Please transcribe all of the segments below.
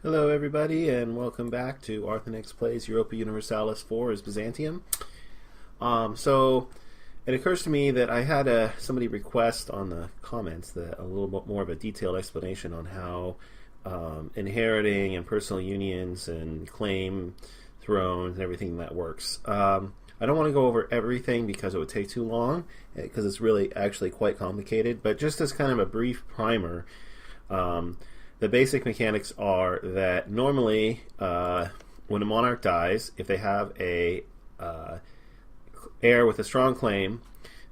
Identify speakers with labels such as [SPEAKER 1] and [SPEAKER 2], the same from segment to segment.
[SPEAKER 1] Hello, everybody, and welcome back to Arthenex Plays Europa Universalis 4 as Byzantium. So it occurs to me that I had somebody request on the comments that a little bit more of a detailed explanation on how inheriting and personal unions and claim thrones and everything that works. I don't want to go over everything because it would take too long, because it's really actually quite complicated, but just as kind of a brief primer, the basic mechanics are that normally when a monarch dies, if they have a heir with a strong claim,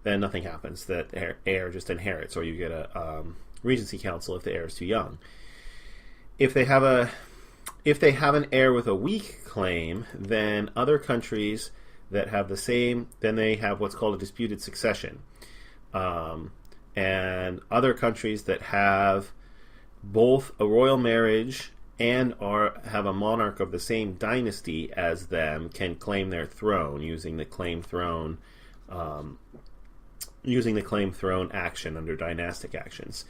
[SPEAKER 1] then nothing happens. That heir just inherits, or you get a regency council if the heir is too young. If they have an heir with a weak claim, then other countries that have the same, then they have what's called a disputed succession, and other countries that have both a royal marriage and have a monarch of the same dynasty as them can claim their throne using the claim throne action under dynastic actions.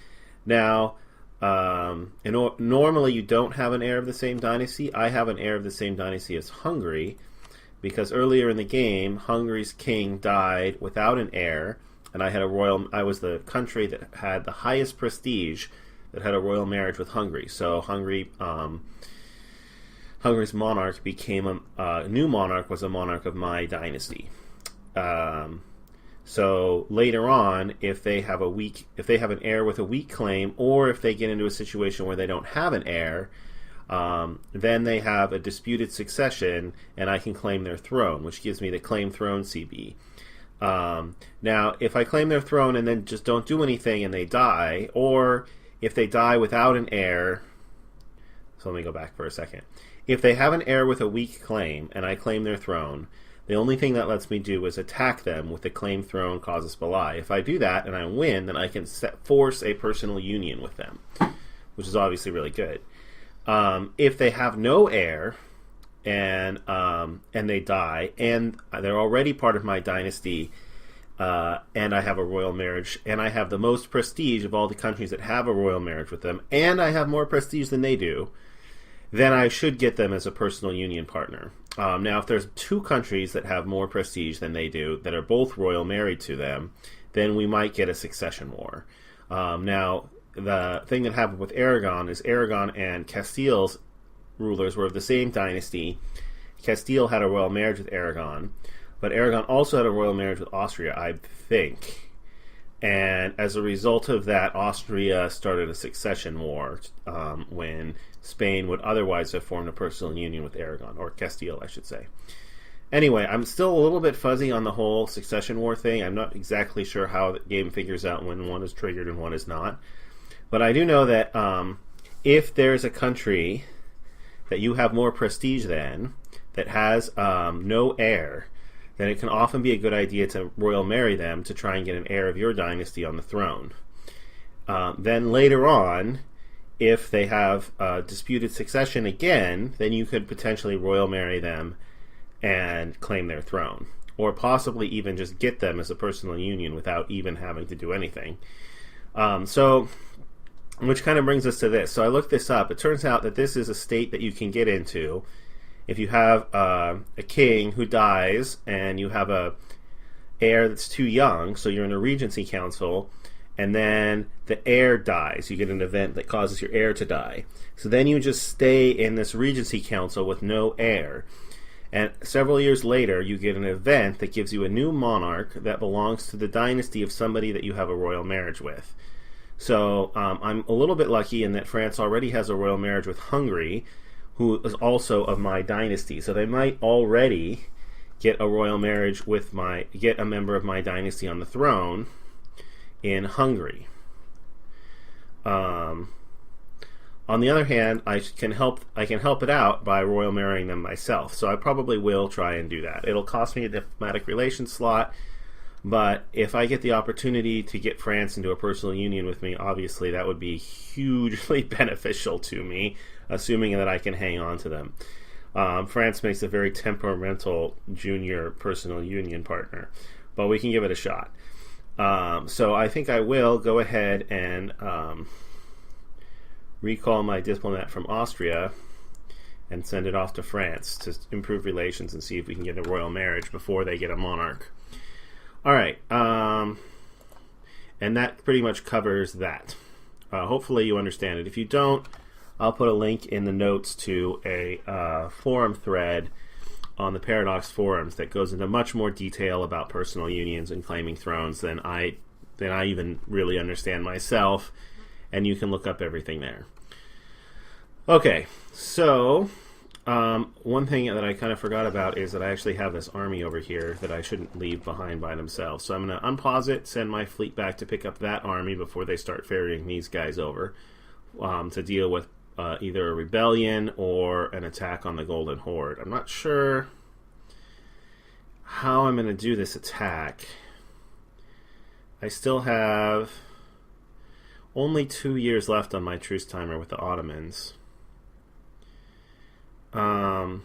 [SPEAKER 1] Now, normally you don't have an heir of the same dynasty. I have an heir of the same dynasty as Hungary, because earlier in the game, Hungary's king died without an heir, and I was the country that had the highest prestige that had a royal marriage with Hungary. So Hungary's monarch became a new monarch, was a monarch of my dynasty. So later on, if they have an heir with a weak claim, or if they get into a situation where they don't have an heir, then they have a disputed succession, and I can claim their throne, which gives me the claim throne CB. Now, if I claim their throne and then just don't do anything and they die, or if they die without an heir, so let me go back for a second. If they have an heir with a weak claim and I claim their throne, the only thing that lets me do is attack them with the claim throne casus belli. If I do that and I win, then I can force a personal union with them, which is obviously really good. If they have no heir and they die and they're already part of my dynasty, and I have a royal marriage, and I have the most prestige of all the countries that have a royal marriage with them, and I have more prestige than they do, then I should get them as a personal union partner. Now, if there's two countries that have more prestige than they do, that are both royal married to them, then we might get a succession war. Now, the thing that happened with Aragon is Aragon and Castile's rulers were of the same dynasty. Castile had a royal marriage with Aragon, but Aragon also had a royal marriage with Austria, I think. And as a result of that, Austria started a succession war when Spain would otherwise have formed a personal union with Aragon, or Castile, I should say. Anyway, I'm still a little bit fuzzy on the whole succession war thing. I'm not exactly sure how the game figures out when one is triggered and one is not. But I do know that if there's a country that you have more prestige than, that has no heir, then it can often be a good idea to royal marry them to try and get an heir of your dynasty on the throne. Then later on, if they have disputed succession again, then you could potentially royal marry them and claim their throne. Or possibly even just get them as a personal union without even having to do anything. Which kind of brings us to this. So I looked this up. It turns out that this is a state that you can get into if you have a king who dies and you have a heir that's too young, so you're in a regency council, and then the heir dies. You get an event that causes your heir to die. So then you just stay in this regency council with no heir. And several years later, you get an event that gives you a new monarch that belongs to the dynasty of somebody that you have a royal marriage with. So I'm a little bit lucky in that France already has a royal marriage with Hungary, who is also of my dynasty. So they might already get a royal marriage with get a member of my dynasty on the throne in Hungary. On the other hand, I can help it out by royal marrying them myself. So I probably will try and do that. It'll cost me a diplomatic relations slot, but if I get the opportunity to get France into a personal union with me, obviously that would be hugely beneficial to me, assuming that I can hang on to them. France makes a very temperamental junior personal union partner, but we can give it a shot. So I think I will go ahead and recall my diplomat from Austria and send it off to France to improve relations and see if we can get a royal marriage before they get a monarch. All right, and that pretty much covers that. Hopefully you understand it. If you don't, I'll put a link in the notes to a forum thread on the Paradox forums that goes into much more detail about personal unions and claiming thrones than I even really understand myself, and you can look up everything there. Okay, so one thing that I kind of forgot about is that I actually have this army over here that I shouldn't leave behind by themselves. So I'm going to unpause it, send my fleet back to pick up that army before they start ferrying these guys over to deal with either a rebellion or an attack on the Golden Horde. I'm not sure how I'm going to do this attack. I still have only 2 years left on my truce timer with the Ottomans. I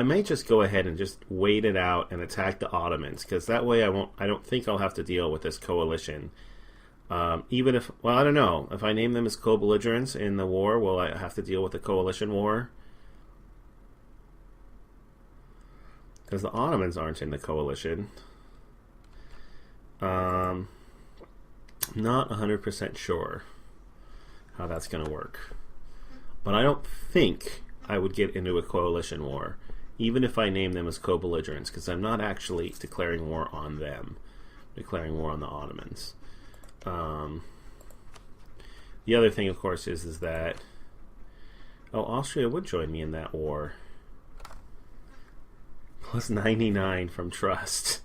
[SPEAKER 1] may just go ahead and just wait it out and attack the Ottomans, because that way I don't think I'll have to deal with this coalition. Even if, well, I don't know. If I name them as co-belligerents in the war, will I have to deal with the coalition war? Because the Ottomans aren't in the coalition. Not 100% sure how that's going to work. But I don't think I would get into a coalition war, even if I name them as co-belligerents, because I'm not actually declaring war on them. I'm declaring war on the Ottomans. The other thing, of course, is that Austria would join me in that war. Plus 99 from trust.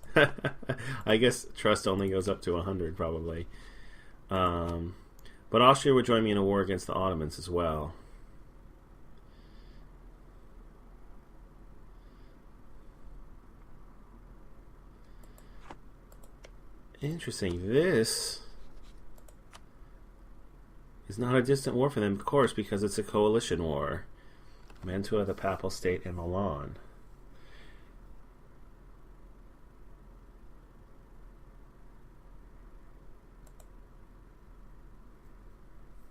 [SPEAKER 1] I guess trust only goes up to 100, probably. But Austria would join me in a war against the Ottomans as well. Interesting. This is not a distant war for them, of course, because it's a coalition war. Mantua, the Papal State, and Milan.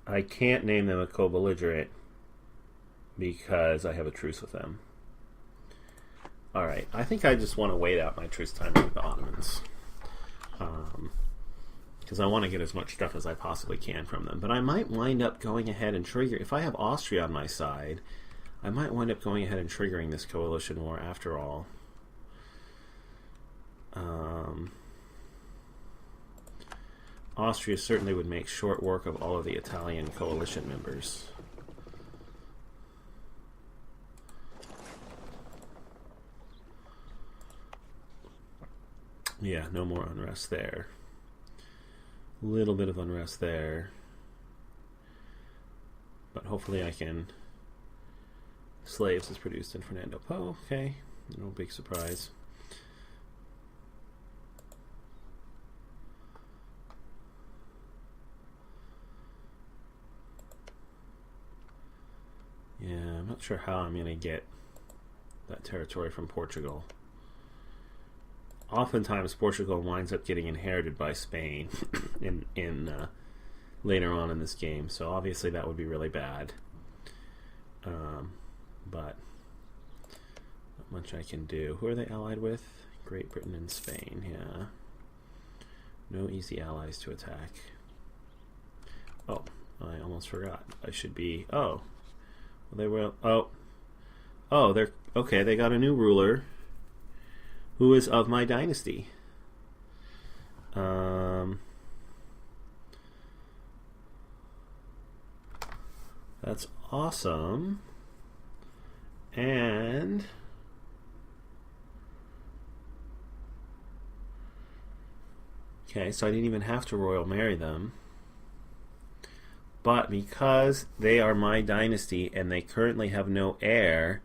[SPEAKER 1] I can't name them a co-belligerent because I have a truce with them. Alright, I think I just want to wait out my truce time with the Ottomans. Because I want to get as much stuff as I possibly can from them. But I might wind up going ahead and trigger, if I have Austria on my side, I might wind up going ahead and triggering this coalition war after all. Austria certainly would make short work of all of the Italian coalition members. Yeah, no more unrest there. A little bit of unrest there. But hopefully I can... Slaves is produced in Fernando Po. Okay, no big surprise. Yeah, I'm not sure how I'm going to get that territory from Portugal. Oftentimes Portugal winds up getting inherited by Spain in later on in this game, so obviously that would be really bad. But not much I can do. Who are they allied with? Great Britain and Spain, yeah. No easy allies to attack. Oh, I almost forgot. I should be... Oh. Well, they will... Oh, they're... Okay, they got a new ruler who is of my dynasty. That's awesome. And okay, so I didn't even have to royal marry them. But because they are my dynasty and they currently have no heir,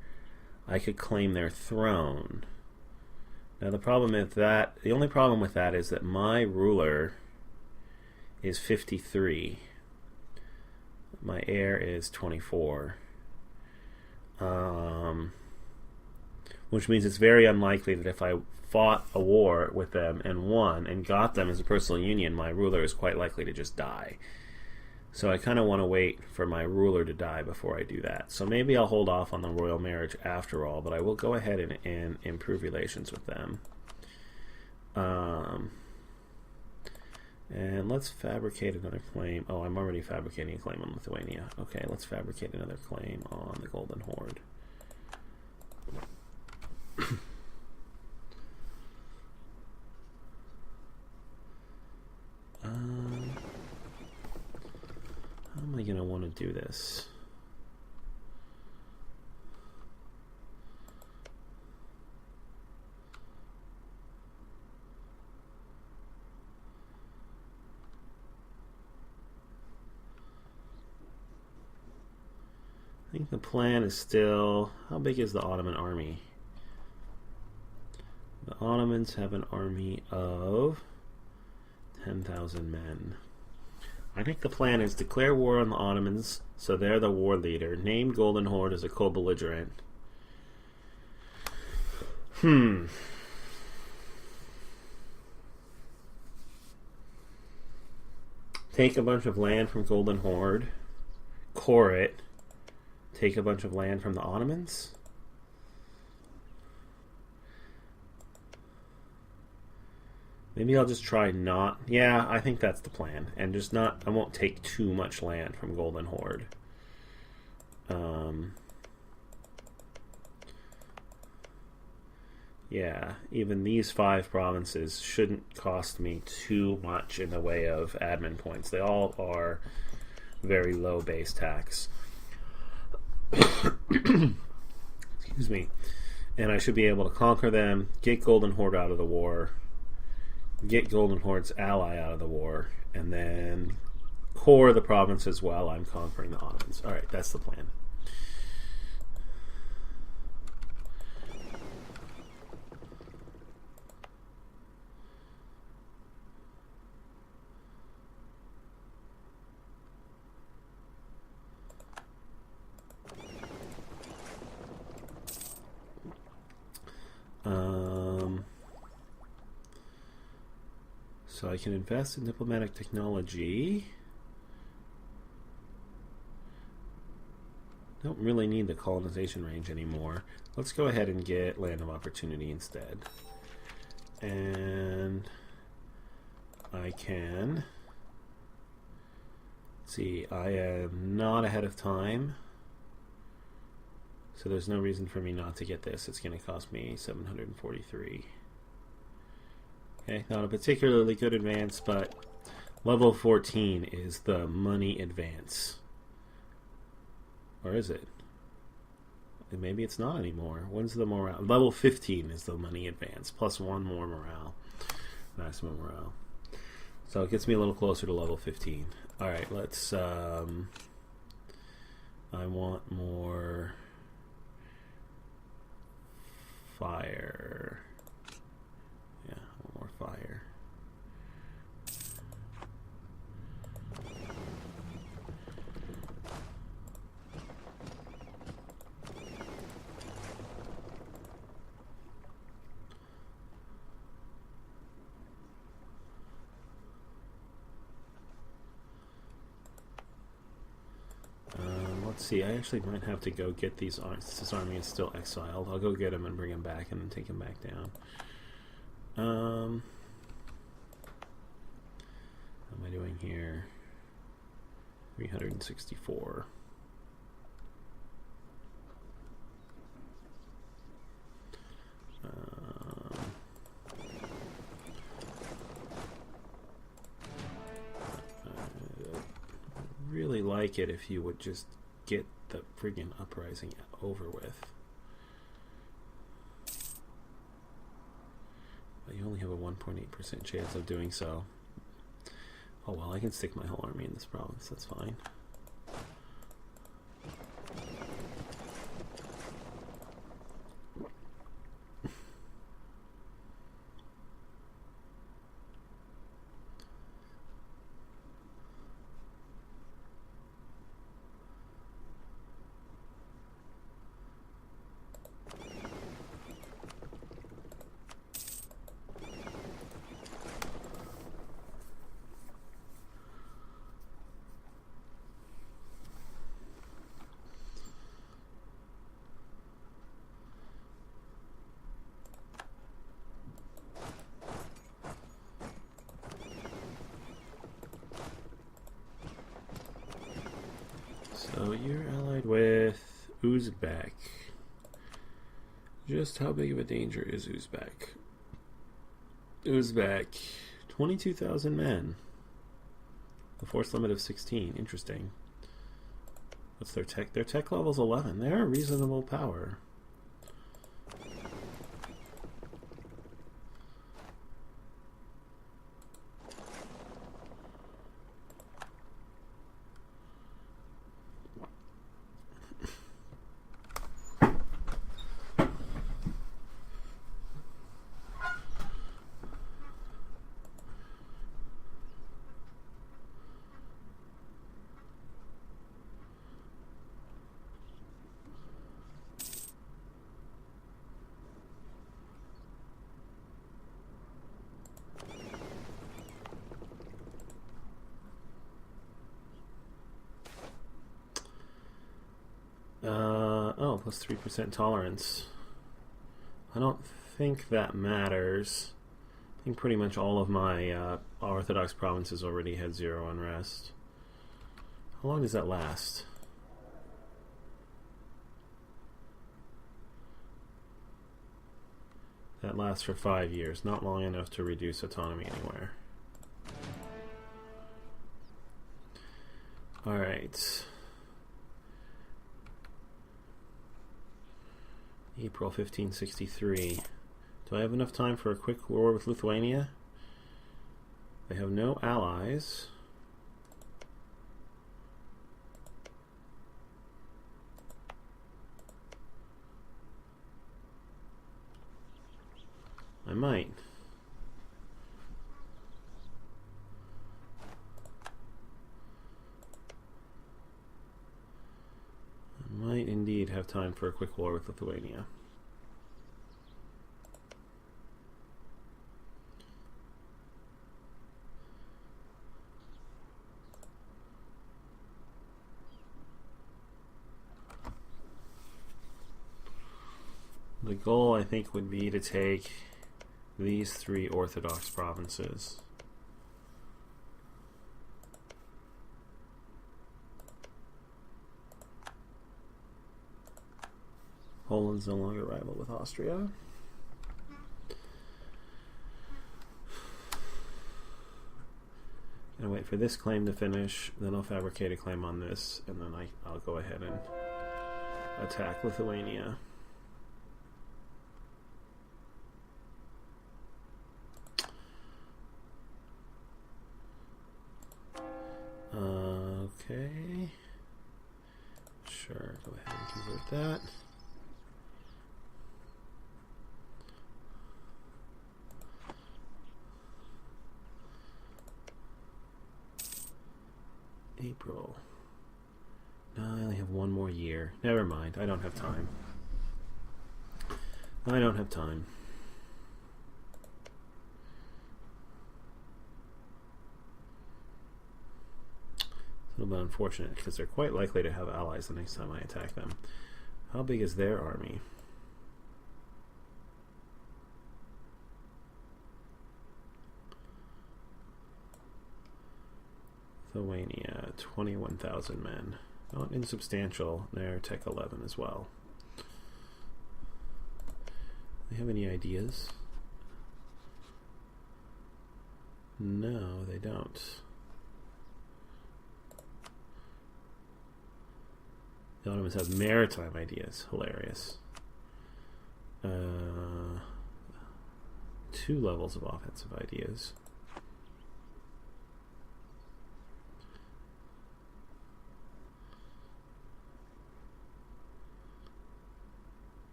[SPEAKER 1] I could claim their throne. Now the only problem with that is that my ruler is 53. My heir is 24. Which means it's very unlikely that if I fought a war with them and won and got them as a personal union, my ruler is quite likely to just die. So I kind of want to wait for my ruler to die before I do that. So maybe I'll hold off on the royal marriage after all, but I will go ahead and improve relations with them. And let's fabricate another claim. Oh, I'm already fabricating a claim on Lithuania. Okay, let's fabricate another claim on the Golden Horde. How am I going to want to do this? I think the plan is still... How big is the Ottoman army? The Ottomans have an army of 10,000 men. I think the plan is declare war on the Ottomans, so they're the war leader. Name Golden Horde as a co-belligerent. Take a bunch of land from Golden Horde. Core it. Take a bunch of land from the Ottomans. Maybe I'll just try not... Yeah, I think that's the plan. And just not... I won't take too much land from Golden Horde. Yeah, even these 5 provinces shouldn't cost me too much in the way of admin points. They all are very low base tax. Excuse me. And I should be able to conquer them, get Golden Horde out of the war, get Golden Horde's ally out of the war, and then core the provinces while I'm conquering the Ottomans. Alright, that's the plan. So I can invest in diplomatic technology. Don't really need the colonization range anymore. Let's go ahead and get land of opportunity instead. And I can... Let's see, I am not ahead of time. So there's no reason for me not to get this. It's going to cost me 743. Okay, not a particularly good advance, but level 14 is the money advance. Or is it? Maybe it's not anymore. When's the morale? Level 15 is the money advance, plus 1 more morale. Maximum morale. So it gets me a little closer to level 15. Alright, let's... I want more... fire. Yeah, more fire. Let's see, I actually might have to go get these. This army is still exiled. I'll go get him and bring him back and then take him back down. How am I doing here? 364. Really like it if you would just get the friggin' uprising over with. But you only have a 1.8% chance of doing so. Oh well, I can stick my whole army in this province, that's fine. you're allied with Uzbek. Just how big of a danger is Uzbek? Uzbek, 22,000 men. The force limit of 16. Interesting. What's their tech? Their tech level's 11. They're a reasonable power. Oh, plus 3% tolerance. I don't think that matters. I think pretty much all of my Orthodox provinces already had 0 unrest. How long does that last? That lasts for 5 years, not long enough to reduce autonomy anywhere. Alright. April 1563. Do I have enough time for a quick war with Lithuania? They have no allies. I might. Might indeed have time for a quick war with Lithuania. The goal, I think, would be to take these 3 Orthodox provinces. Poland's no longer rival with Austria. Gonna wait for this claim to finish, then I'll fabricate a claim on this, and then I'll go ahead and attack Lithuania. Okay. Sure, go ahead and convert that. April. No, I only have 1 more year. Never mind, I don't have time. I don't have time. It's a little bit unfortunate because they're quite likely to have allies the next time I attack them. How big is their army? Lithuania, 21,000 men. Not insubstantial. They're Tech 11 as well. Do they have any ideas? No, they don't. The Ottomans have maritime ideas. Hilarious. 2 levels of offensive ideas.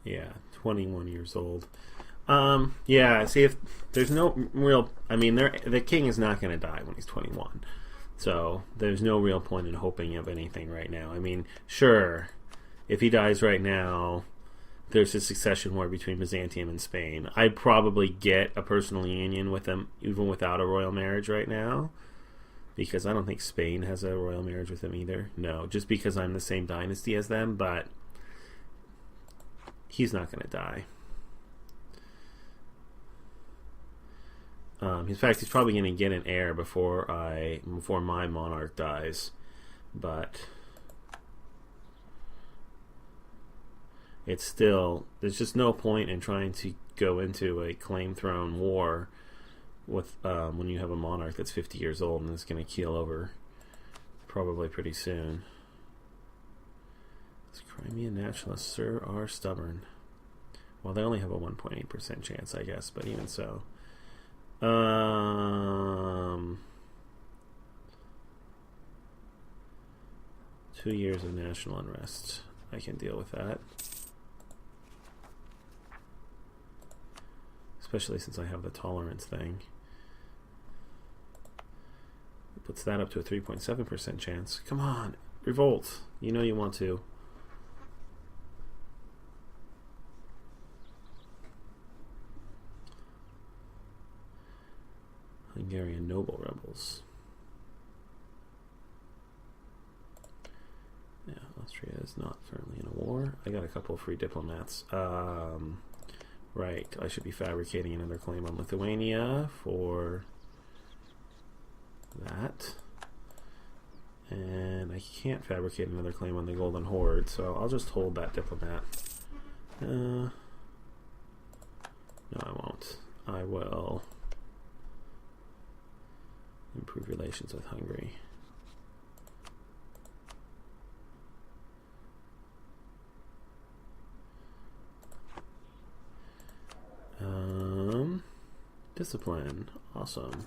[SPEAKER 1] Yeah, 21 years old. Yeah, see, if there's no real... I mean, the king is not going to die when he's 21. So, there's no real point in hoping of anything right now. I mean, sure, if he dies right now, there's a succession war between Byzantium and Spain. I'd probably get a personal union with them, even without a royal marriage right now. Because I don't think Spain has a royal marriage with them either. No, just because I'm the same dynasty as them, but... he's not going to die. In fact, he's probably going to get an heir before my monarch dies, but it's still, there's just no point in trying to go into a claim throne war with when you have a monarch that's 50 years old and is going to keel over probably pretty soon. These Crimean nationalists are stubborn. Well, they only have a 1.8% chance, I guess, but even so. 2 years of national unrest. I can deal with that. Especially since I have the tolerance thing. It puts that up to a 3.7% chance. Come on, revolt. You know you want to. Hungarian noble rebels. Yeah, Austria is not currently in a war. I got a couple of free diplomats. Right, I should be fabricating another claim on Lithuania for that. And I can't fabricate another claim on the Golden Horde, so I'll just hold that diplomat. No, I won't. I will improve relations with Hungary. Discipline. Awesome.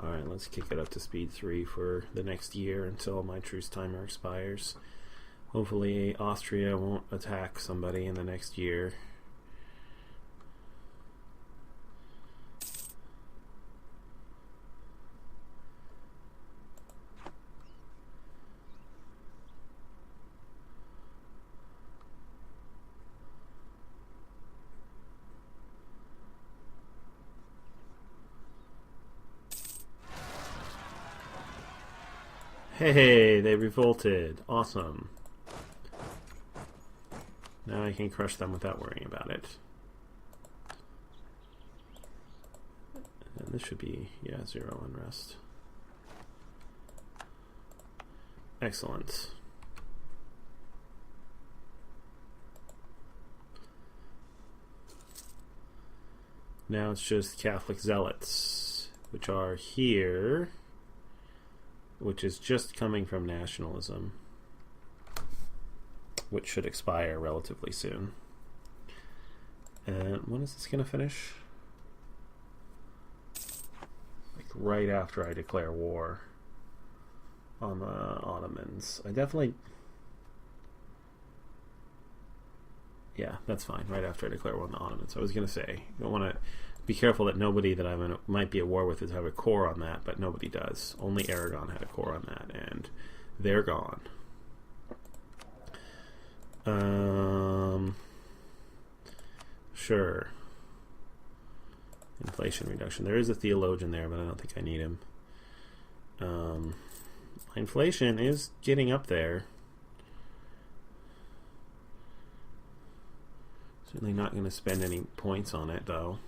[SPEAKER 1] Alright, let's kick it up to speed 3 for the next year until my truce timer expires. Hopefully Austria won't attack somebody in the next year. Hey, they revolted. Awesome. Now I can crush them without worrying about it. And this should be, yeah, 0 unrest. Excellent. Now it's just Catholic zealots, which are here, which is just coming from nationalism, which should expire relatively soon. And when is this going to finish? Like right after I declare war on the Ottomans. I definitely... Yeah, that's fine. Right after I declare war on the Ottomans. I was going to say, you don't want to be careful that nobody that might be at war with is have a core on that, but nobody does. Only Aragon had a core on that, and they're gone. Sure. Inflation reduction. There is a theologian there, but I don't think I need him. Inflation is getting up there. Certainly not going to spend any points on it, though.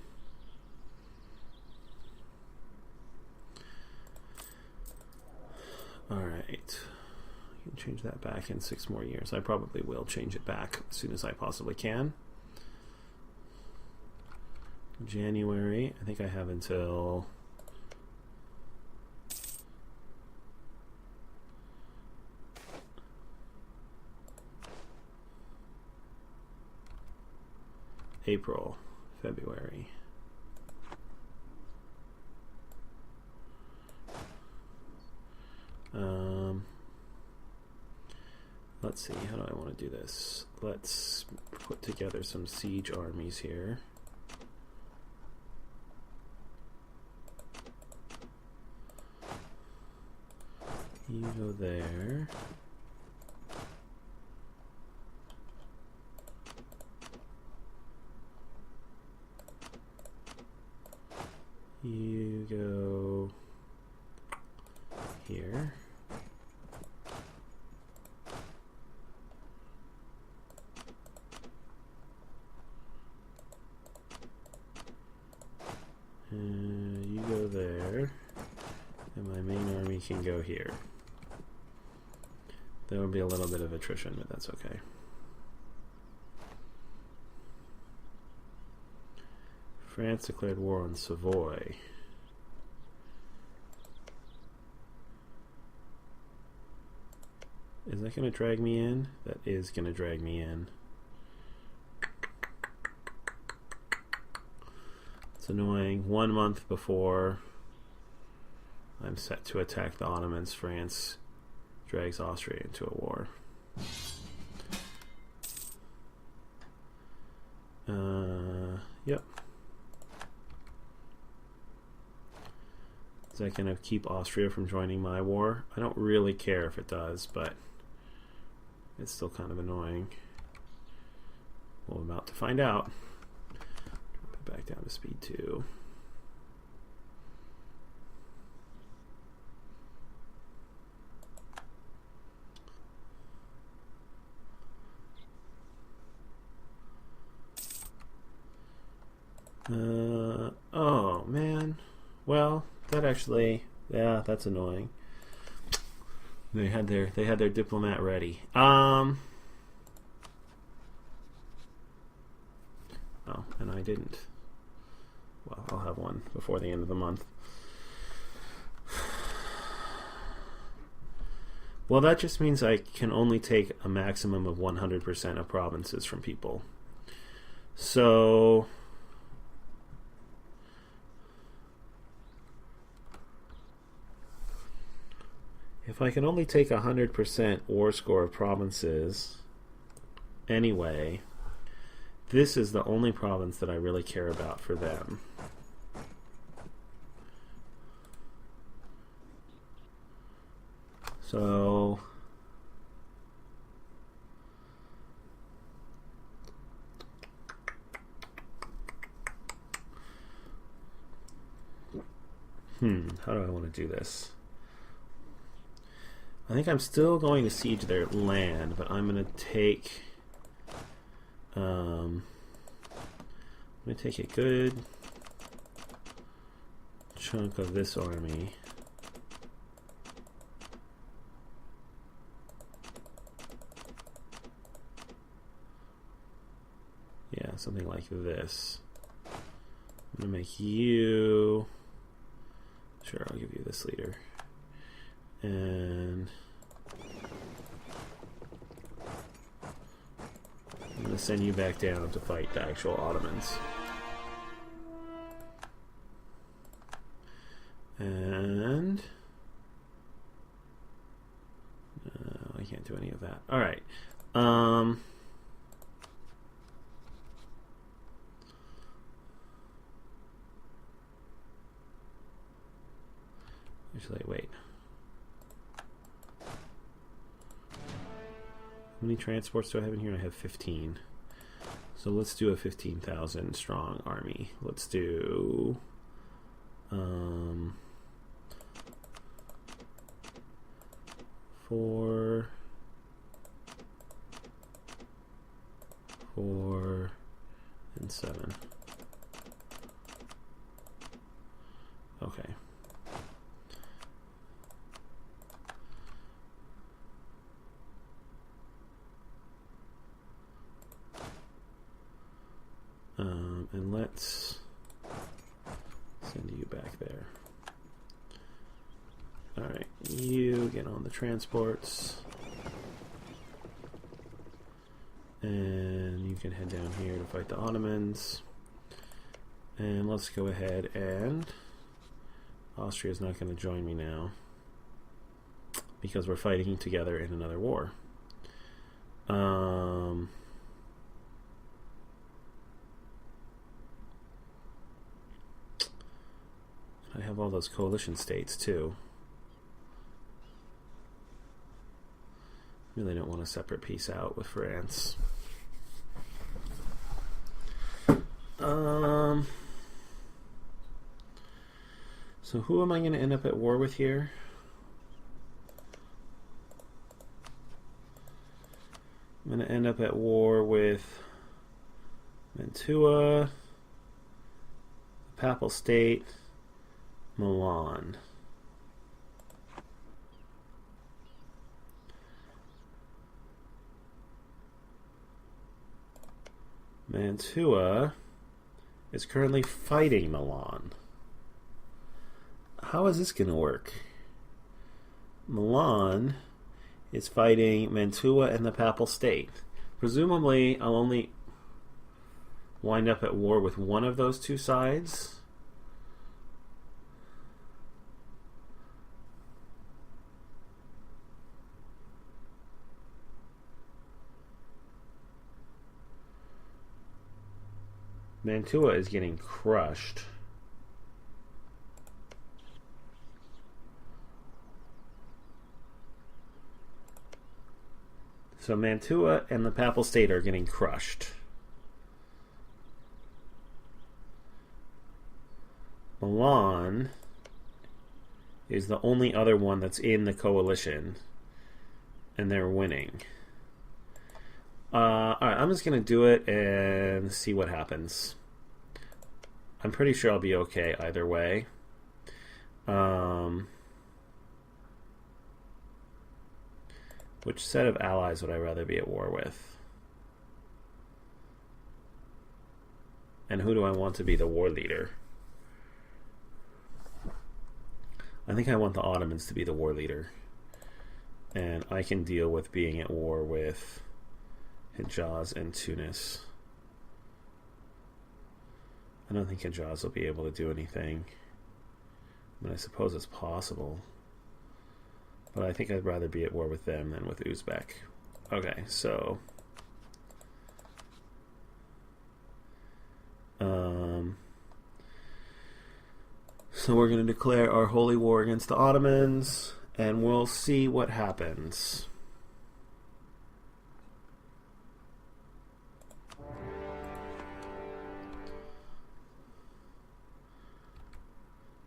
[SPEAKER 1] Alright. I can change that back in 6 more years. I probably will change it back as soon as I possibly can. January. I think I have until... April, February. Let's see, how do I want to do this? Let's put together some siege armies here. You go there. You go here. You go there. And my main army can go here. There will be a little bit of attrition, but that's okay. France declared war on Savoy. Is that going to drag me in? That is going to drag me in. It's annoying. 1 month before I'm set to attack the Ottomans, France drags Austria into a war. Yep. Is that going to keep Austria from joining my war? I don't really care if it does, but it's still kind of annoying. Well, I'm about to find out. Back down to speed 2. Oh man. Well, that actually, yeah, that's annoying. They had their diplomat ready. Oh, and I didn't. Well, I'll have one before the end of the month. Well, that just means I can only take a maximum of 100% of provinces from people. So if I can only take 100% war score of provinces anyway, this is the only province that I really care about for them. So how do I want to do this? I think I'm still going to siege their land, but I'm going to take I'm going to take a good chunk of this army. Yeah, something like this. I'm going to make you... Sure, I'll give you this leader. And I'm going to send you back down to fight the actual Ottomans. And I can't do any of that. All right. Actually, wait. How many transports do I have in here? I have 15. So let's do a 15,000 strong army. Let's do 4, 4, and 7. Okay. And let's send you back there. Alright, you get on the transports. And you can head down here to fight the Ottomans. And let's go ahead and... Austria's not going to join me now, because we're fighting together in another war. I have all those coalition states too. Really don't want a separate peace out with France. So who am I going to end up at war with here? I'm going to end up at war with Mantua, the Papal State, Milan. Mantua is currently fighting Milan. How is this going to work? Milan is fighting Mantua and the Papal State. Presumably, I'll only wind up at war with one of those two sides. Mantua is getting crushed. So Mantua and the Papal State are getting crushed. Milan is the only other one that's in the coalition, and they're winning. Alright, I'm just going to do it and see what happens. I'm pretty sure I'll be okay either way. Which set of allies would I rather be at war with? And who do I want to be the war leader? I think I want the Ottomans to be the war leader. And I can deal with being at war with Hijaz and Tunis. I don't think Hijaz will be able to do anything. I mean, I suppose it's possible. But I think I'd rather be at war with them than with Uzbek. Okay, so... so we're going to declare our holy war against the Ottomans, and we'll see what happens.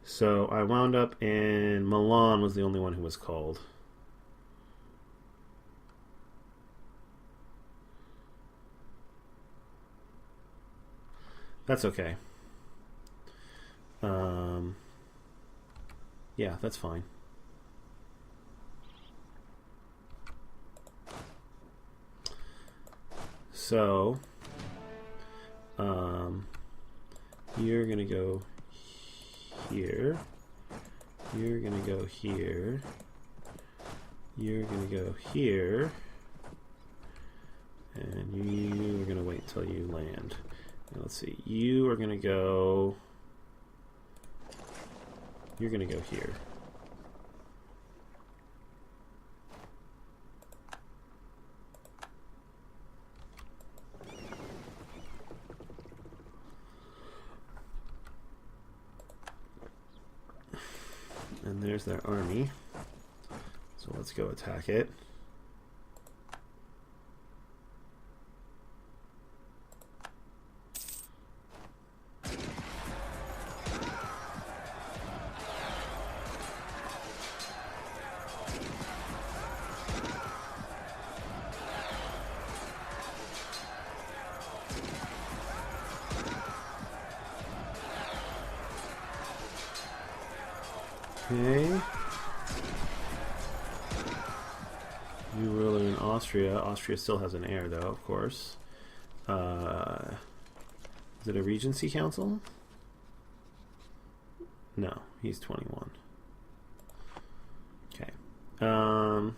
[SPEAKER 1] So I wound up in Milan was the only one who was called. That's okay. Yeah, that's fine. So, you're gonna go here. You're gonna go here. You're gonna go here. And you are gonna wait until you land. Now, let's see. You are gonna go. You're gonna go here. And there's their army. So let's go attack it. Okay. New ruler in Austria. Austria still has an heir, though, of course. Is it a regency council? No, he's 21. Okay. Oh,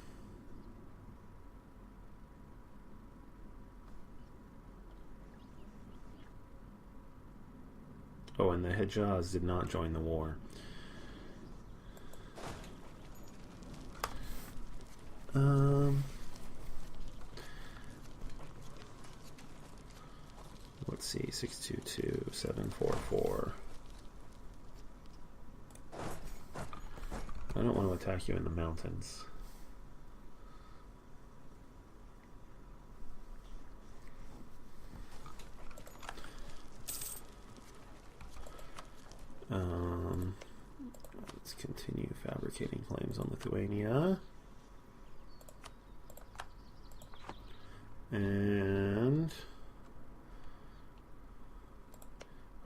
[SPEAKER 1] and the Hejaz did not join the war. Let's see, 622-744. I don't want to attack you in the mountains. Let's continue fabricating claims on Lithuania. And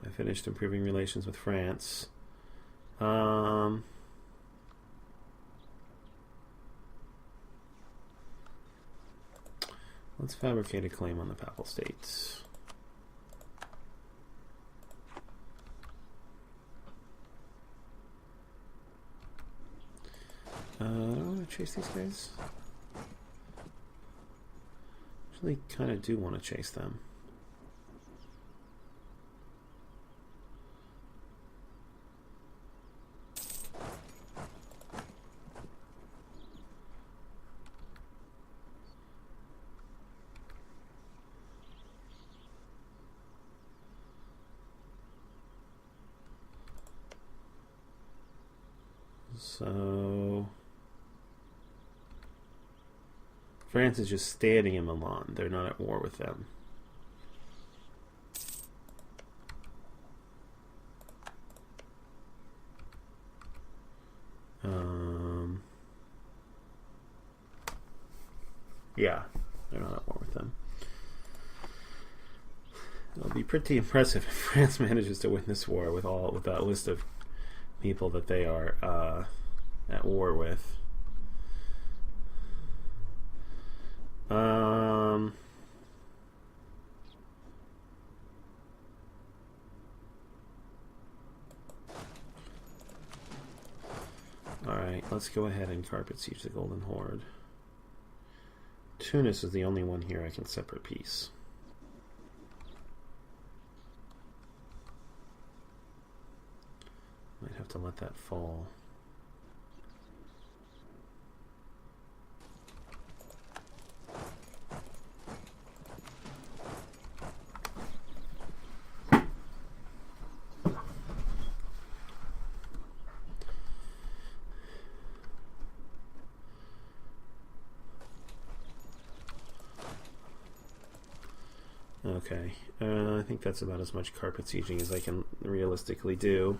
[SPEAKER 1] I finished improving relations with France. Let's fabricate a claim on the Papal States. I don't want to chase these guys. Actually, kind of do want to chase them. So France is just standing in Milan. They're not at war with them. Yeah, they're not at war with them. It'll be pretty impressive if France manages to win this war with that list of people that they are at war with. Alright, let's go ahead and carpet siege the Golden Horde. Tunis is the only one here I can separate peace. Might have to let that fall. Okay, I think that's about as much carpet sieging as I can realistically do.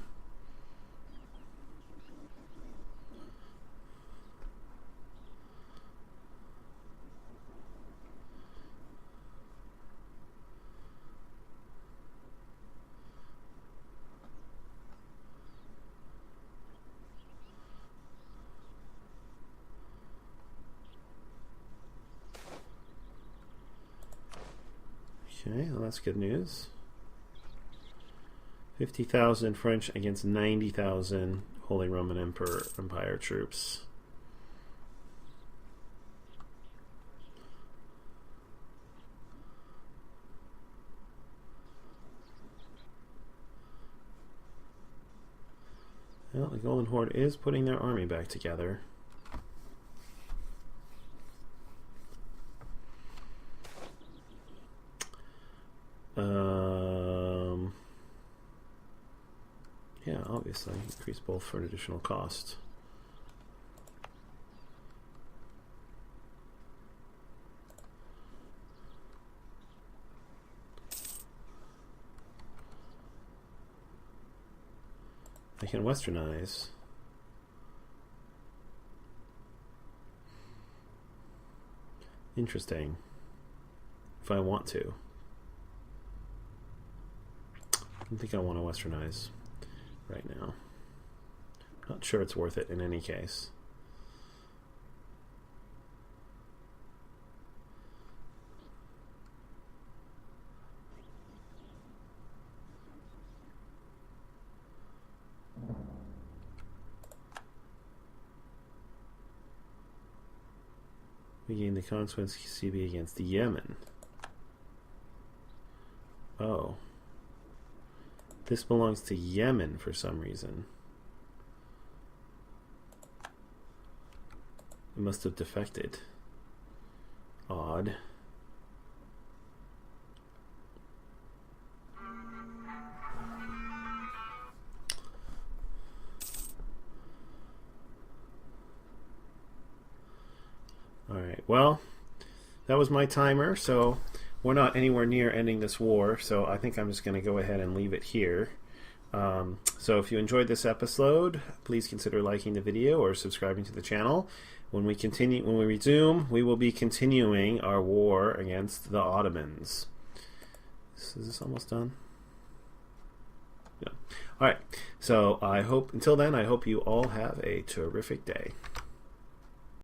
[SPEAKER 1] Okay, well, that's good news. 50,000 French against 90,000 Holy Roman Empire troops. Well, the Golden Horde is putting their army back together. Yeah, obviously, increase both for an additional cost. I can westernize. Interesting. If I want to. I don't think I want to westernize right now. Not sure it's worth it in any case. We gain the consequence CB against Yemen. Oh. This belongs to Yemen for some reason. It must have defected. Odd. Alright, well, that was my timer, so we're not anywhere near ending this war, so I think I'm just going to go ahead and leave it here. So if you enjoyed this episode, please consider liking the video or subscribing to the channel. When we resume, we will be continuing our war against the Ottomans. Is this almost done? Yeah. All right. So until then, I hope you all have a terrific day.